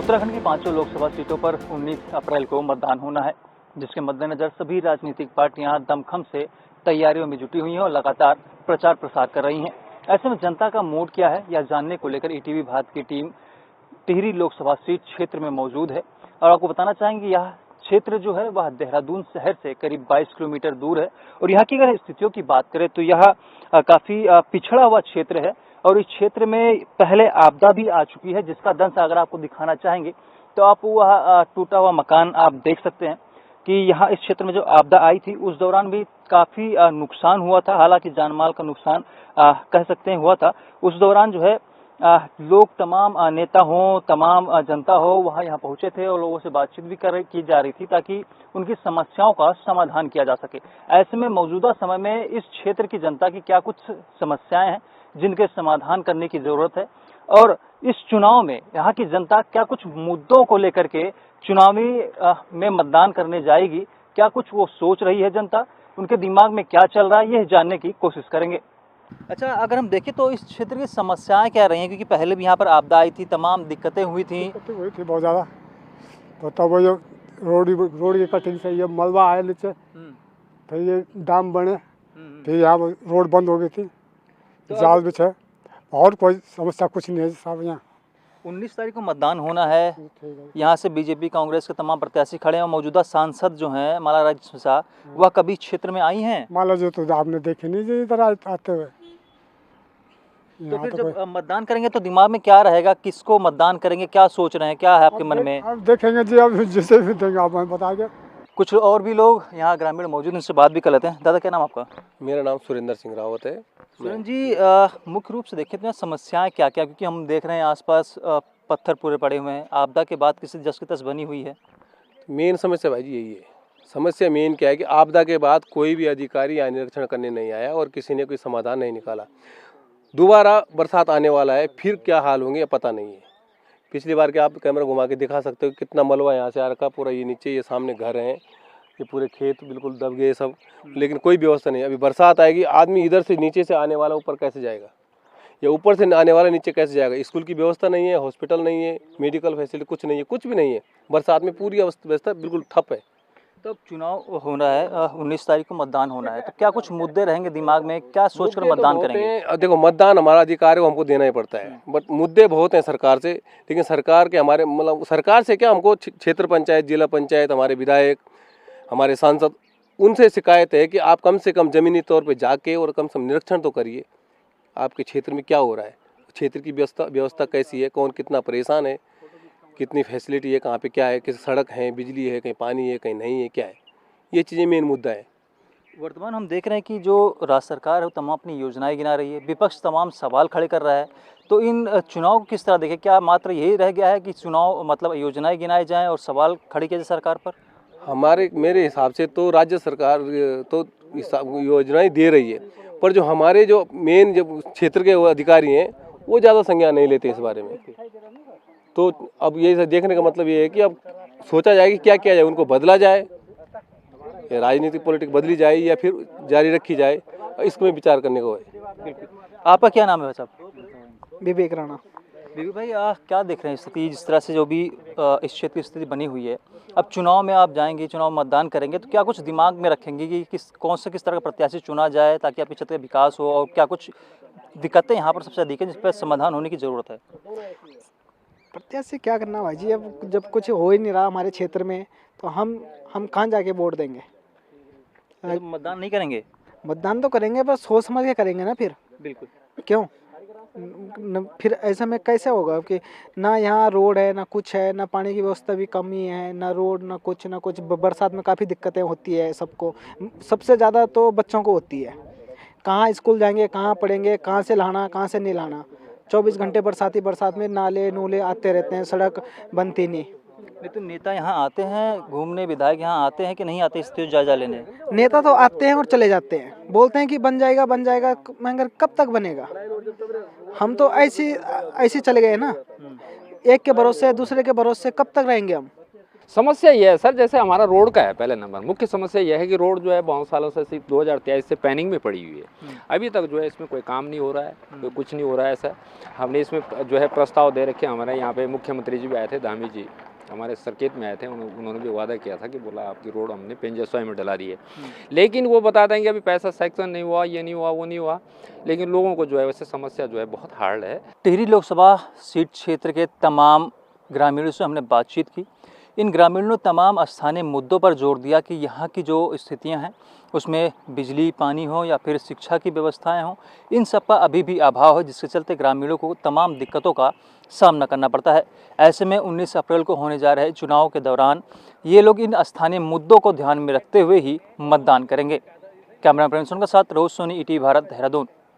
उत्तराखंड की 5 लोकसभा सीटों पर 19 अप्रैल को मतदान होना है, जिसके मद्देनजर सभी राजनीतिक पार्टियां दमखम से तैयारियों में जुटी हुई हैं और लगातार प्रचार प्रसार कर रही हैं। ऐसे में जनता का मूड क्या है, यह जानने को लेकर ईटीवी भारत की टीम टिहरी लोकसभा सीट क्षेत्र में मौजूद है। और आपको बताना चाहेंगे यह क्षेत्र जो है वह देहरादून शहर से करीब 22 किलोमीटर दूर है और यहाँ की अगर स्थितियों की बात करें तो यह काफी पिछड़ा हुआ क्षेत्र है और इस क्षेत्र में पहले आपदा भी आ चुकी है, जिसका दंश अगर आपको दिखाना चाहेंगे तो आप वह टूटा हुआ मकान आप देख सकते हैं कि यहाँ इस क्षेत्र में जो आपदा आई थी उस दौरान भी काफी नुकसान हुआ था। हालांकि जानमाल का नुकसान कह सकते हैं हुआ था। उस दौरान जो है लोग तमाम नेता हो, तमाम जनता हो, वहाँ यहाँ पहुंचे थे और लोगों से बातचीत भी की जा रही थी ताकि उनकी समस्याओं का समाधान किया जा सके। ऐसे में मौजूदा समय में इस क्षेत्र की जनता की क्या कुछ समस्याएं हैं जिनके समाधान करने की जरूरत है और इस चुनाव में यहाँ की जनता क्या कुछ मुद्दों को लेकर के चुनावी में मतदान करने जाएगी, क्या कुछ वो सोच रही है जनता, उनके दिमाग में क्या चल रहा है, यह जानने की कोशिश करेंगे। अच्छा, अगर हम देखें तो इस क्षेत्र की समस्याएं क्या रही हैं, क्योंकि पहले भी यहाँ पर आपदा आई थी, तमाम दिक्कतें हुई थी बहुत ज़्यादा। तो तब वो रोड की कटिंग से ये मलबा आया नीचे, फिर ये डैम बने, फिर यहाँ रोड बंद हो गई थी, जाल बिछे, और कोई समस्या कुछ नहीं है साहब। यहाँ 19 तारीख को मतदान होना है। यहाँ से बीजेपी कांग्रेस के तमाम प्रत्याशी खड़े हैं और मौजूदा सांसद जो हैं माला राजपक्षे, वह कभी क्षेत्र में आई हैं? माला जो तो आपने देखे नहीं जी इधर आते हुए। तो फिर जब मतदान करेंगे तो दिमाग में क्या रहेगा, किसको मतदान करेंगे, क्या सोच रहे हैं, क्या है आपके मन में? अब देखेंगे जी, अब जिसे भी देंगे आप हमें बताएंगे। कुछ और भी लोग यहाँ ग्रामीण मौजूद, उनसे बात भी कर लेते हैं। दादा, क्या नाम आपका? मेरा नाम सुरेंद्र सिंह रावत है। सुरेंद्र जी, मुख्य रूप से देखें तो समस्याएं क्या क्या, क्योंकि हम देख रहे हैं आसपास पत्थर पूरे पड़े हुए हैं, आपदा के बाद किसी जस की तस बनी हुई है। मेन समस्या भाई जी यही है। समस्या मेन क्या है कि आपदा के बाद कोई भी अधिकारी यहाँ निरीक्षण करने नहीं आया और किसी ने कोई समाधान नहीं निकाला। दोबारा बरसात आने वाला है, फिर क्या हाल होंगे ये पता नहीं है। पिछली बार के आप कैमरा घुमा के दिखा सकते हो कितना मलबा यहाँ से आ रखा, पूरा ये नीचे, ये सामने घर हैं, ये पूरे खेत बिल्कुल दब गए सब, लेकिन कोई व्यवस्था नहीं। अभी बरसात आएगी, आदमी इधर से नीचे से आने वाला ऊपर कैसे जाएगा, या ऊपर से आने वाला नीचे कैसे जाएगा? स्कूल की व्यवस्था नहीं है, हॉस्पिटल नहीं है, मेडिकल फैसिलिटी कुछ नहीं है, कुछ भी नहीं है। बरसात में पूरी व्यवस्था बिल्कुल ठप है। तो चुनाव होना है, 19 तारीख को मतदान होना है, तो क्या कुछ मुद्दे रहेंगे दिमाग में, क्या सोचकर मतदान करेंगे? देखो, मतदान हमारा अधिकार है, वो हमको देना ही पड़ता है, बट मुद्दे बहुत हैं सरकार से। लेकिन सरकार के हमारे मतलब सरकार से क्या, हमको क्षेत्र पंचायत, जिला पंचायत, हमारे विधायक, हमारे सांसद, उनसे शिकायत है कि आप कम से कम ज़मीनी तौर पे जाके और कम से कम निरीक्षण तो करिए, आपके क्षेत्र में क्या हो रहा है, क्षेत्र की व्यवस्था कैसी है, कौन कितना परेशान है, कितनी फैसिलिटी है, कहाँ पे क्या है, किस सड़क है, बिजली है, कहीं पानी है, कहीं नहीं है, क्या है, ये चीज़ें मेन मुद्दा है। वर्तमान हम देख रहे हैं कि जो राज्य सरकार है वो तमाम अपनी योजनाएं गिना रही है, विपक्ष तमाम सवाल खड़े कर रहा है, तो इन चुनाव को किस तरह देखें? क्या मात्र यही रह गया है कि चुनाव मतलब योजनाएं गिनाई जाएँ और सवाल खड़े किए जाए सरकार पर? मेरे हिसाब से तो राज्य सरकार तो योजनाएं दे रही है, पर जो हमारे जो मेन जो क्षेत्र के अधिकारी हैं वो ज़्यादा संज्ञान नहीं लेते इस बारे में। तो अब ये देखने का मतलब ये है कि अब सोचा जाए कि क्या किया जाए, उनको बदला जाए, राजनीतिक पॉलिटिक्स बदली जाए या फिर जारी रखी जाए, इसमें विचार करने को है। आपका क्या नाम है साहब? विवेक राणा। विवेक भाई, क्या देख रहे हैं स्थिति, जिस तरह से जो भी इस क्षेत्र की स्थिति बनी हुई है, अब चुनाव में आप जाएंगे, चुनाव मतदान करेंगे, तो क्या कुछ दिमाग में रखेंगे कि किस तरह का प्रत्याशी चुना जाए ताकि आपके क्षेत्र का विकास हो, और क्या कुछ दिक्कतें यहाँ पर सबसे अधिक है जिस पर समाधान होने की ज़रूरत है? प्रत्याशी क्या करना भाई जी, अब जब कुछ हो ही नहीं रहा हमारे क्षेत्र में तो हम कहाँ जाके वोट देंगे? तो मतदान नहीं करेंगे? मतदान तो करेंगे, बस सोच समझ के करेंगे ना फिर। बिल्कुल। क्यों फिर ऐसा में कैसे होगा कि ना यहाँ रोड है, ना कुछ है, ना पानी की व्यवस्था भी कमी है, ना रोड, ना कुछ। बरसात में काफ़ी दिक्कतें होती है सबको, सबसे ज़्यादा तो बच्चों को होती है। कहाँ स्कूल जाएंगे, कहाँ पढ़ेंगे, कहाँ से लाना, कहाँ से नहीं लाना। 24 घंटे बरसात में नाले नूले आते रहते हैं, सड़क बनती नहीं। तो नेता यहाँ आते हैं घूमने, विधायक यहाँ आते हैं कि नहीं आते स्थिति जायजा लेने? नेता तो आते हैं और चले जाते हैं, बोलते हैं कि बन जाएगा, मगर कब तक बनेगा? हम तो ऐसे चले गए ना, एक के भरोसे दूसरे के भरोसे कब तक रहेंगे हम? समस्या ये है सर, जैसे हमारा रोड का है, पहले नंबर मुख्य समस्या यह है कि रोड जो है बहुत सालों से सिर्फ 2023 से पैनिंग में पड़ी हुई है। अभी तक जो है इसमें कोई काम नहीं हो रहा है, कोई कुछ नहीं हो रहा है ऐसा। हमने इसमें जो है प्रस्ताव दे रखे, हमारे यहाँ पे मुख्यमंत्री जी भी आए थे, धामी जी हमारे सर्किट में आए थे, उन्होंने भी वादा किया था कि बोला आपकी रोड हमने पेंजसवाई में डला दी है, लेकिन वो बता देंगे अभी पैसा सैंक्शन नहीं हुआ, ये नहीं हुआ, वो नहीं हुआ, लेकिन लोगों को जो है वैसे समस्या जो है बहुत हार्ड है। टिहरी लोकसभा सीट क्षेत्र के तमाम ग्रामीणों से हमने बातचीत की। इन ग्रामीणों ने तमाम स्थानीय मुद्दों पर जोर दिया कि यहाँ की जो स्थितियाँ हैं उसमें बिजली, पानी हो या फिर शिक्षा की व्यवस्थाएं हों, इन सब का अभी भी अभाव है, जिसके चलते ग्रामीणों को तमाम दिक्कतों का सामना करना पड़ता है। ऐसे में 19 अप्रैल को होने जा रहे चुनाव के दौरान ये लोग इन स्थानीय मुद्दों को ध्यान में रखते हुए ही मतदान करेंगे। कैमरा पर्सन के साथ रोज सोनी, ईटीवी भारत, देहरादून।